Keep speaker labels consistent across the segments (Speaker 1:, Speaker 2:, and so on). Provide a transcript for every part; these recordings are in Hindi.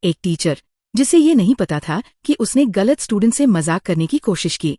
Speaker 1: एक टीचर जिसे ये नहीं पता था कि उसने गलत स्टूडेंट से मजाक करने की कोशिश की।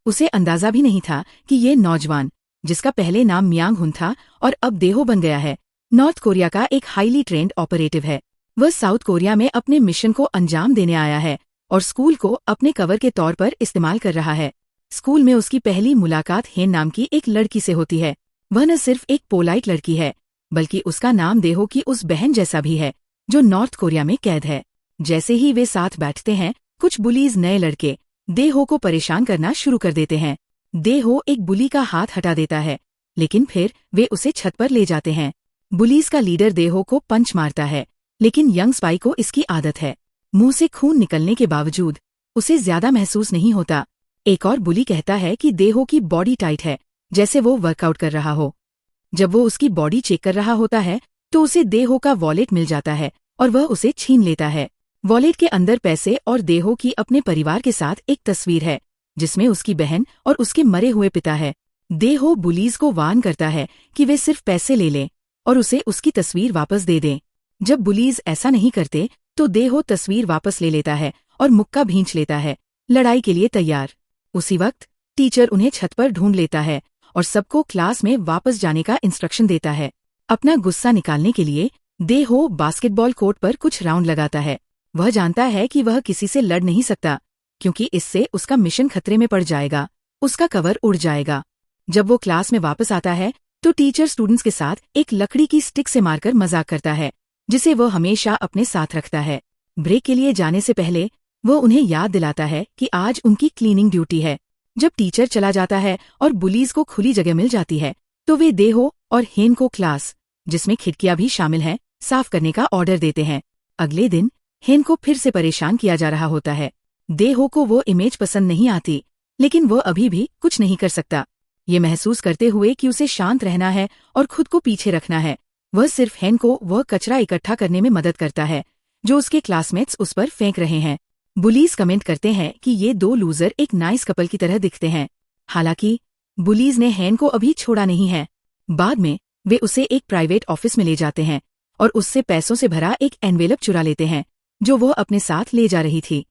Speaker 1: उसे अंदाजा भी नहीं था कि ये नौजवान, जिसका पहले नाम मियांग हुन था और अब देहो बन गया है, नॉर्थ कोरिया का एक हाईली ट्रेंड ऑपरेटिव है। वह साउथ कोरिया में अपने मिशन को अंजाम देने आया है और स्कूल को अपने कवर के तौर पर इस्तेमाल कर रहा है। स्कूल में उसकी पहली मुलाकात हेन नाम की एक लड़की से होती है। वह न सिर्फ एक पोलाइट लड़की है, बल्कि उसका नाम देहो की उस बहन जैसा भी है जो नॉर्थ कोरिया में कैद है। जैसे ही वे साथ बैठते हैं, कुछ बुलीज नए लड़के देहो को परेशान करना शुरू कर देते हैं। देहो एक बुली का हाथ हटा देता है, लेकिन फिर वे उसे छत पर ले जाते हैं। बुलीज का लीडर देहो को पंच मारता है, लेकिन यंग स्पाई को इसकी आदत है। मुंह से खून निकलने के बावजूद उसे ज्यादा महसूस नहीं होता। एक और बुली कहता है कि देहो की बॉडी टाइट है, जैसे वो वर्कआउट कर रहा हो। जब वो उसकी बॉडी चेक कर रहा होता है तो उसे देहो का वॉलेट मिल जाता है और वह उसे छीन लेता है। वॉलेट के अंदर पैसे और देहो की अपने परिवार के साथ एक तस्वीर है, जिसमें उसकी बहन और उसके मरे हुए पिता है। देहो बुलीज को वार्न करता है कि वे सिर्फ पैसे ले लें और उसे उसकी तस्वीर वापस दे दें। जब बुलीज ऐसा नहीं करते तो देहो तस्वीर वापस ले लेता है और मुक्का भींच लेता है, लड़ाई के लिए तैयार। उसी वक्त टीचर उन्हें छत पर ढूंढ लेता है और सबको क्लास में वापस जाने का इंस्ट्रक्शन देता है। अपना गुस्सा निकालने के लिए देहो बास्केटबॉल कोर्ट पर कुछ राउंड लगाता है। वह जानता है कि वह किसी से लड़ नहीं सकता, क्योंकि इससे उसका मिशन खतरे में पड़ जाएगा, उसका कवर उड़ जाएगा। जब वो क्लास में वापस आता है तो टीचर स्टूडेंट्स के साथ एक लकड़ी की स्टिक से मारकर मजाक करता है, जिसे वह हमेशा अपने साथ रखता है। ब्रेक के लिए जाने से पहले वो उन्हें याद दिलाता है कि आज उनकी क्लीनिंग ड्यूटी है। जब टीचर चला जाता है और बुलीज को खुली जगह मिल जाती है तो वे देहो और हेन को क्लास, जिसमें खिड़कियां भी शामिल हैं, साफ करने का ऑर्डर देते हैं। अगले दिन हेन को फिर से परेशान किया जा रहा होता है। देहो को वो इमेज पसंद नहीं आती, लेकिन वह अभी भी कुछ नहीं कर सकता। ये महसूस करते हुए कि उसे शांत रहना है और खुद को पीछे रखना है, वह सिर्फ हेन को वह कचरा इकट्ठा करने में मदद करता है जो उसके क्लासमेट्स उस पर फेंक रहे हैं। बुलीज कमेंट करते हैं कि ये दो लूजर एक नाइस कपल की तरह दिखते हैं। हालांकि बुलीज ने हेन को अभी छोड़ा नहीं है। बाद में वे उसे एक प्राइवेट ऑफिस में ले जाते हैं और उससे पैसों से भरा एक एनवेलप चुरा लेते हैं जो वह अपने साथ ले जा रही थी।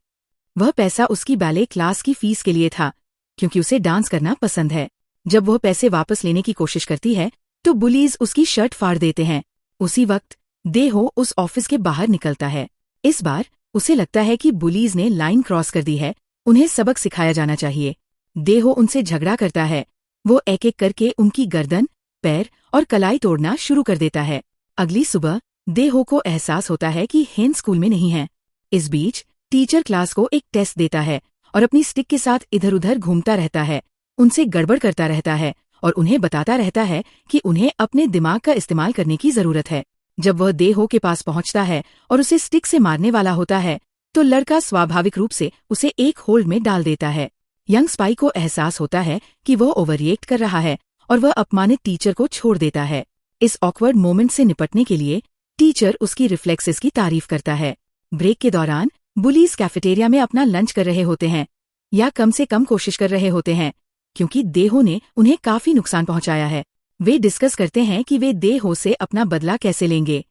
Speaker 1: वह पैसा उसकी बैले क्लास की फीस के लिए था, क्योंकि उसे डांस करना पसंद है। जब वह पैसे वापस लेने की कोशिश करती है तो बुलीज उसकी शर्ट फाड़ देते हैं। उसी वक्त देहो उस ऑफिस के बाहर निकलता है। इस बार उसे लगता है कि बुलीज ने लाइन क्रॉस कर दी है, उन्हें सबक सिखाया जाना चाहिए। देहो उनसे झगड़ा करता है। वो एक एक करके उनकी गर्दन, पैर और कलाई तोड़ना शुरू कर देता है। अगली सुबह देहो को एहसास होता है कि हेन स्कूल में नहीं है। इस बीच टीचर क्लास को एक टेस्ट देता है और अपनी स्टिक के साथ इधर उधर घूमता रहता है, उनसे गड़बड़ करता रहता है और उन्हें बताता रहता है कि उन्हें अपने दिमाग का इस्तेमाल करने की जरूरत है। जब वह देहो के पास पहुंचता है और उसे स्टिक से मारने वाला होता है तो लड़का स्वाभाविक रूप से उसे एक होल्ड में डाल देता है। यंग स्पाई को एहसास होता है कि वह ओवररिएक्ट कर रहा है और वह अपमानित टीचर को छोड़ देता है। इस ऑकवर्ड मोमेंट से निपटने के लिए टीचर उसकी रिफ्लेक्सेस की तारीफ करता है। ब्रेक के दौरान बुलीज कैफेटेरिया में अपना लंच कर रहे होते हैं, या कम से कम कोशिश कर रहे होते हैं, क्योंकि देहो ने उन्हें काफी नुकसान पहुंचाया है। वे डिस्कस करते हैं कि वे देहो से अपना बदला कैसे लेंगे,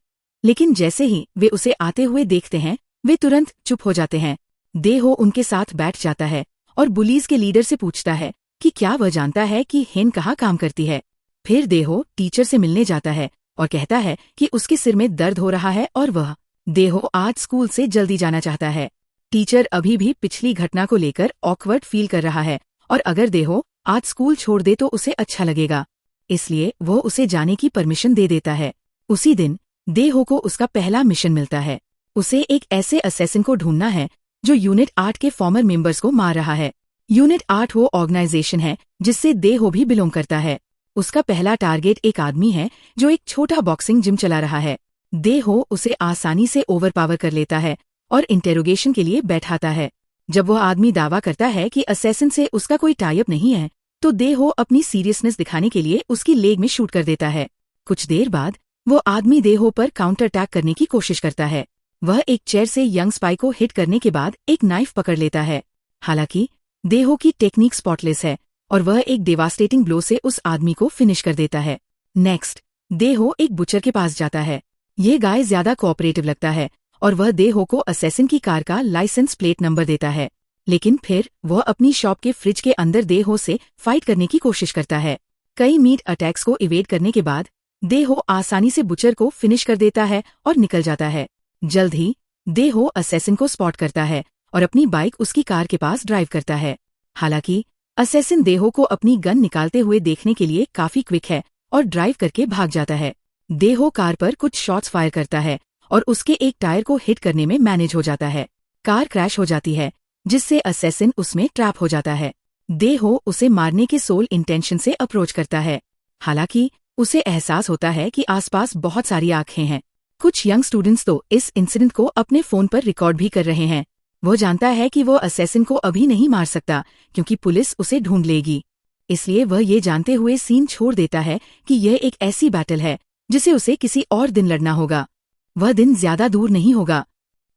Speaker 1: लेकिन जैसे ही वे उसे आते हुए देखते हैं वे तुरंत चुप हो जाते हैं। देहो उनके साथ बैठ जाता है और बुलीज के लीडर से पूछता है कि क्या वह जानता है कि हेन कहाँ काम करती है। फिर देहो टीचर से मिलने जाता है और कहता है कि उसके सिर में दर्द हो रहा है और वह देहो आज स्कूल से जल्दी जाना चाहता है। टीचर अभी भी पिछली घटना को लेकर ऑकवर्ड फील कर रहा है और अगर देहो आज स्कूल छोड़ दे तो उसे अच्छा लगेगा, इसलिए वो उसे जाने की परमिशन दे देता है। उसी दिन देहो को उसका पहला मिशन मिलता है। उसे एक ऐसे असैसिन को ढूंढना है जो यूनिट 8 के फॉर्मर मेंबर्स को मार रहा है। यूनिट 8 वो ऑर्गेनाइजेशन है जिससे देहो भी बिलोंग करता है। उसका पहला टारगेट एक आदमी है जो एक छोटा बॉक्सिंग जिम चला रहा है। देहो उसे आसानी से ओवरपावर कर लेता है और इंटेरोगेशन के लिए बैठाता है। जब वह आदमी दावा करता है कि असैसिन से उसका कोई टाइप नहीं है तो देहो अपनी सीरियसनेस दिखाने के लिए उसकी लेग में शूट कर देता है। कुछ देर बाद वो आदमी देहो पर काउंटर अटैक करने की कोशिश करता है। वह एक चेयर से यंग स्पाई को हिट करने के बाद एक नाइफ पकड़ लेता है। हालांकि देहो की टेक्निक स्पॉटलेस है और वह एक डेवास्टेटिंग ब्लो से उस आदमी को फिनिश कर देता है। नेक्स्ट देहो एक बुचर के पास जाता है। ये गाय ज्यादा कोऑपरेटिव लगता है और वह देहो को असैसिन की कार का लाइसेंस प्लेट नंबर देता है। लेकिन फिर वह अपनी शॉप के फ्रिज के अंदर देहो से फाइट करने की कोशिश करता है। कई मीट अटैक्स को इवेड करने के बाद देहो आसानी से बुचर को फिनिश कर देता है और निकल जाता है। जल्द ही देहो असैसिन को स्पॉट करता है और अपनी बाइक उसकी कार के पास ड्राइव करता है। हालांकि असैसिन देहो को अपनी गन निकालते हुए देखने के लिए काफी क्विक है और ड्राइव करके भाग जाता है। देहो कार पर कुछ शॉट्स फायर करता है और उसके एक टायर को हिट करने में मैनेज हो जाता है। कार क्रैश हो जाती है, जिससे असैसिन उसमें ट्रैप हो जाता है। देहो उसे मारने के सोल इंटेंशन से अप्रोच करता है। हालांकि उसे एहसास होता है कि आसपास बहुत सारी आंखें हैं। कुछ यंग स्टूडेंट्स तो इस इंसिडेंट को अपने फोन पर रिकॉर्ड भी कर रहे हैं। वो जानता है कि वो असैसिन को अभी नहीं मार सकता क्योंकि पुलिस उसे ढूंढ लेगी। इसलिए वह ये जानते हुए सीन छोड़ देता है कि यह एक ऐसी बैटल है जिसे उसे किसी और दिन लड़ना होगा। वह दिन ज्यादा दूर नहीं होगा।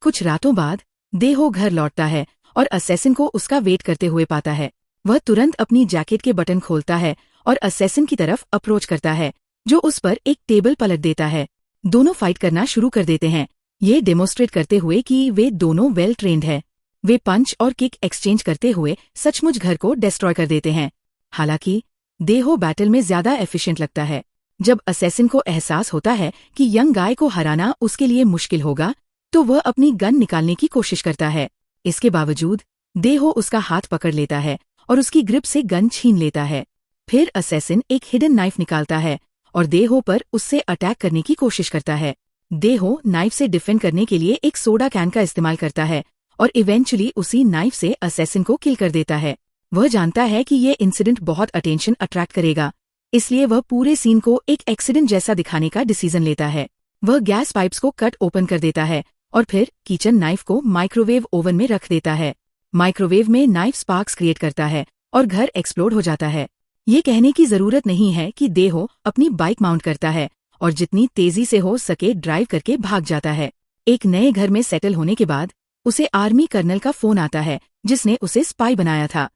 Speaker 1: कुछ रातों बाद देहो घर लौटता है और असैसिन को उसका वेट करते हुए पाता है। वह तुरंत अपनी जैकेट के बटन खोलता है और असैसिन की तरफ अप्रोच करता है, जो उस पर एक टेबल पलट देता है। दोनों फाइट करना शुरू कर देते हैं, ये डेमोस्ट्रेट करते हुए कि वे दोनों वेल ट्रेन्ड हैं। वे पंच और किक एक्सचेंज करते हुए सचमुच घर को डिस्ट्रॉय कर देते हैं। हालांकि देहो बैटल में ज्यादा एफिशिएंट लगता है। जब असैसिन को एहसास होता है कि यंग गाय को हराना उसके लिए मुश्किल होगा, तो वह अपनी गन निकालने की कोशिश करता है। इसके बावजूद देहो उसका हाथ पकड़ लेता है और उसकी ग्रिप से गन छीन लेता है। फिर असैसिन एक हिडन नाइफ निकालता है और देहो पर उससे अटैक करने की कोशिश करता है। देहो नाइफ से डिफेंड करने के लिए एक सोडा कैन का इस्तेमाल करता है और इवेंचुअली उसी नाइफ से असैसिन को किल कर देता है। वह जानता है कि ये इंसिडेंट बहुत अटेंशन अट्रैक्ट करेगा, इसलिए वह पूरे सीन को एक एक्सीडेंट जैसा दिखाने का डिसीजन लेता है। वह गैस पाइप्स को कट ओपन कर देता है और फिर किचन नाइफ को माइक्रोवेव ओवन में रख देता है। माइक्रोवेव में नाइफ स्पार्क्स क्रिएट करता है और घर एक्सप्लोड हो जाता है। ये कहने की जरूरत नहीं है कि देहो अपनी बाइक माउंट करता है और जितनी तेजी से हो सके ड्राइव करके भाग जाता है। एक नए घर में सेटल होने के बाद उसे आर्मी कर्नल का फोन आता है, जिसने उसे स्पाई बनाया था।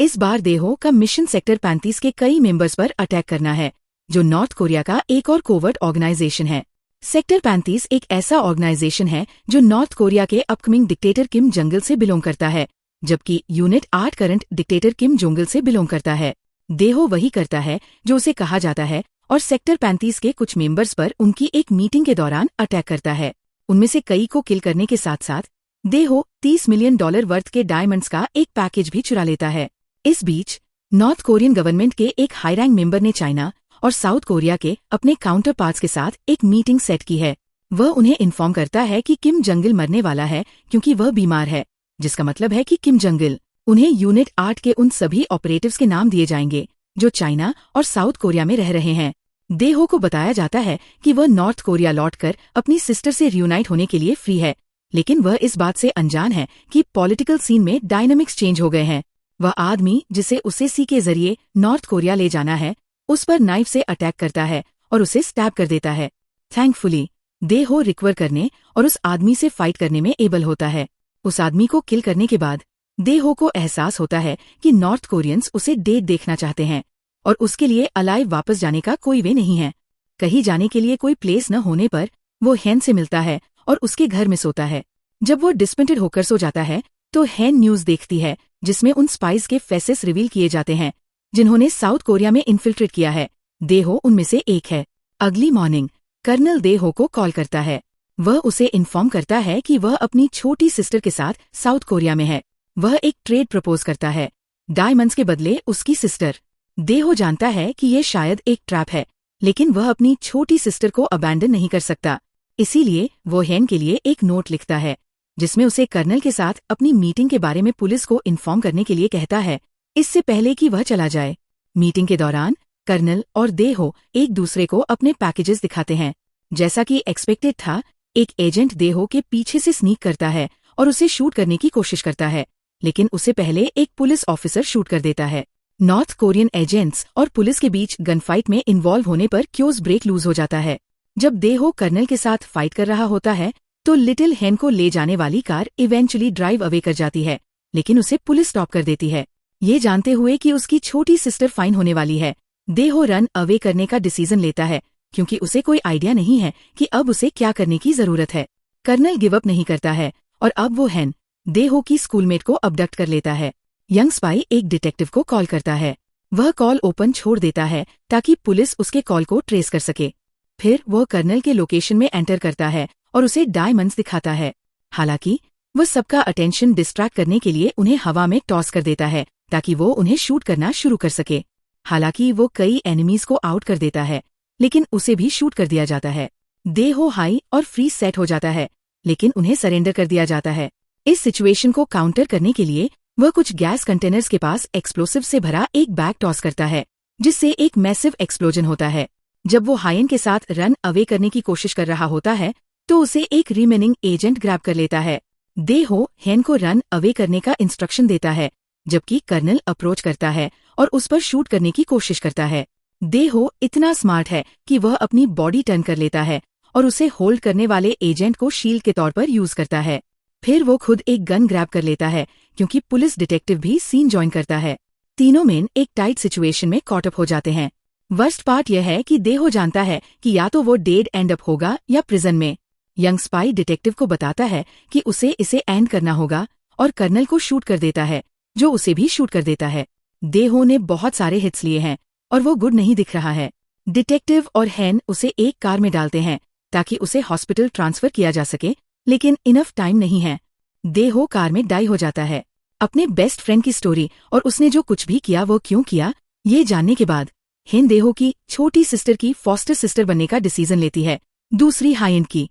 Speaker 1: इस बार देहो का मिशन सेक्टर 35 के कई मेंबर्स पर अटैक करना है, जो नॉर्थ कोरिया का एक और कोवर्ट ऑर्गेनाइजेशन है। सेक्टर 35 एक ऐसा ऑर्गेनाइजेशन है जो नॉर्थ कोरिया के अपकमिंग डिक्टेटर किम जंग-इल से बिलोंग करता है, जबकि यूनिट 8 करंट डिक्टेटर किम जोंग-इल से बिलोंग करता है। देहो वही करता है जो उसे कहा जाता है और सेक्टर 35 के कुछ मेंबर्स पर उनकी एक मीटिंग के दौरान अटैक करता है। उनमें से कई को किल करने के साथ साथ देहो $30 मिलियन वर्थ के डायमंड्स का एक पैकेज भी चुरा लेता है। इस बीच नॉर्थ कोरियन गवर्नमेंट के एक हाई रैंक मेंबर ने चाइना और साउथ कोरिया के अपने काउंटर पार्ट्स के साथ एक मीटिंग सेट की है। वह उन्हें इन्फॉर्म करता है कि किम जंग-इल मरने वाला है क्योंकि वह बीमार है, जिसका मतलब है कि किम जंग-इल उन्हें यूनिट 8 के उन सभी ऑपरेटिव्स के नाम दिए जाएंगे जो चाइना और साउथ कोरिया में रह रहे हैं। देहो को बताया जाता है कि वह नॉर्थ कोरिया लौटकर अपनी सिस्टर से रियूनाइट होने के लिए फ्री है, लेकिन वह इस बात से अनजान है कि पॉलिटिकल सीन में डायनामिक्स चेंज हो गए हैं। वह आदमी जिसे उसे सी के जरिए नॉर्थ कोरिया ले जाना है, उस पर नाइफ से अटैक करता है और उसे स्टैब कर देता है। थैंकफुली देहो रिकवर करने और उस आदमी से फाइट करने में एबल होता है। उस आदमी को किल करने के बाद देहो को एहसास होता है कि नॉर्थ कोरियंस उसे डेड देखना चाहते हैं और उसके लिए अलाइव वापस जाने का कोई वे नहीं है। कहीं जाने के लिए कोई प्लेस न होने पर वो हैन से मिलता है और उसके घर में सोता है। जब वो डिस्पेंटेड होकर सो जाता है तो हैन न्यूज देखती है, जिसमें उन स्पाइस के फेसेस रिवील किए जाते हैं जिन्होंने साउथ कोरिया में इन्फिल्ट्रेट किया है। देहो उनमें से एक है। अगली मॉर्निंग कर्नल देहो को कॉल करता है। वह उसे इन्फॉर्म करता है कि वह अपनी छोटी सिस्टर के साथ साउथ कोरिया में है। वह एक ट्रेड प्रपोज करता है, डायमंड्स के बदले उसकी सिस्टर। देहो जानता है कि यह शायद एक ट्रैप है, लेकिन वह अपनी छोटी सिस्टर को अबैंडन नहीं कर सकता। इसीलिए वो हैन के लिए एक नोट लिखता है, जिसमें उसे कर्नल के साथ अपनी मीटिंग के बारे में पुलिस को इन्फॉर्म करने के लिए कहता है, इससे पहले कि वह चला जाए। मीटिंग के दौरान कर्नल और देहो एक दूसरे को अपने पैकेजेस दिखाते हैं। जैसा कि एक्सपेक्टेड था, एक एजेंट देहो के पीछे से स्नीक करता है और उसे शूट करने की कोशिश करता है, लेकिन उसे पहले एक पुलिस ऑफिसर शूट कर देता है। नॉर्थ कोरियन एजेंट्स और पुलिस के बीच गनफाइट में इन्वॉल्व होने पर क्योज ब्रेक लूज हो जाता है। जब देहो कर्नल के साथ फाइट कर रहा होता है तो लिटिल हैन को ले जाने वाली कार इवेंचुअली ड्राइव अवे कर जाती है, लेकिन उसे पुलिस स्टॉप कर देती है। ये जानते हुए कि उसकी छोटी सिस्टर फाइन होने वाली है, देहो रन अवे करने का डिसीजन लेता है, क्योंकि उसे कोई आइडिया नहीं है कि अब उसे क्या करने की जरूरत है। कर्नल गिव अप नहीं करता है और अब वो हेन देहो की स्कूलमेट को अबडक्ट कर लेता है। यंग स्पाई एक डिटेक्टिव को कॉल करता है। वह कॉल ओपन छोड़ देता है ताकि पुलिस उसके कॉल को ट्रेस कर सके। फिर वह कर्नल के लोकेशन में एंटर करता है और उसे डायमंड्स दिखाता है। हालांकि वह सबका अटेंशन डिस्ट्रैक्ट करने के लिए उन्हें हवा में टॉस कर देता है ताकि वो उन्हें शूट करना शुरू कर सके। हालांकि वो कई एनिमीज को आउट कर देता है, लेकिन उसे भी शूट कर दिया जाता है। देहो हाई और फ्रीज सेट हो जाता है, लेकिन उन्हें सरेंडर कर दिया जाता है। इस सिचुएशन को काउंटर करने के लिए वह कुछ गैस कंटेनर्स के पास एक्सप्लोसिव से भरा एक बैग टॉस करता है, जिससे एक मैसिव एक्सप्लोजन होता है। जब वो हायन के साथ रन अवे करने की कोशिश कर रहा होता है तो उसे एक रिमेनिंग एजेंट ग्रैब कर लेता है। देहो हेन को रन अवे करने का इंस्ट्रक्शन देता है, जबकि कर्नल अप्रोच करता है और उस पर शूट करने की कोशिश करता है। देहो इतना स्मार्ट है कि वह अपनी बॉडी टर्न कर लेता है और उसे होल्ड करने वाले एजेंट को शील्ड के तौर पर यूज करता है। फिर वो खुद एक गन ग्रैब कर लेता है क्योंकि पुलिस डिटेक्टिव भी सीन ज्वाइन करता है। तीनों मेन एक टाइट सिचुएशन में कॉट अप हो जाते हैं। वर्स्ट पार्ट यह है कि देहो जानता है कि या तो वो डेड एंड अप होगा या प्रिजन में। यंग स्पाई डिटेक्टिव को बताता है कि उसे इसे एंड करना होगा और कर्नल को शूट कर देता है, जो उसे भी शूट कर देता है। देहो ने बहुत सारे हिट्स लिए हैं और वो गुड नहीं दिख रहा है। डिटेक्टिव और हेन उसे एक कार में डालते हैं ताकि उसे हॉस्पिटल ट्रांसफर किया जा सके, लेकिन इनफ टाइम नहीं है। देहो कार में डाई हो जाता है। अपने बेस्ट फ्रेंड की स्टोरी और उसने जो कुछ भी किया वो क्यों किया, ये जानने के बाद हेन देहो की छोटी सिस्टर की फॉस्टर सिस्टर बनने का डिसीजन लेती है, दूसरी हायन की।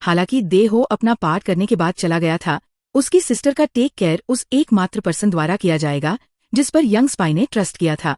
Speaker 1: हालांकि देहो अपना पार्ट करने के बाद चला गया था, उसकी सिस्टर का टेक केयर उस एकमात्र पर्सन द्वारा किया जाएगा जिस पर यंग स्पाई ने ट्रस्ट किया था।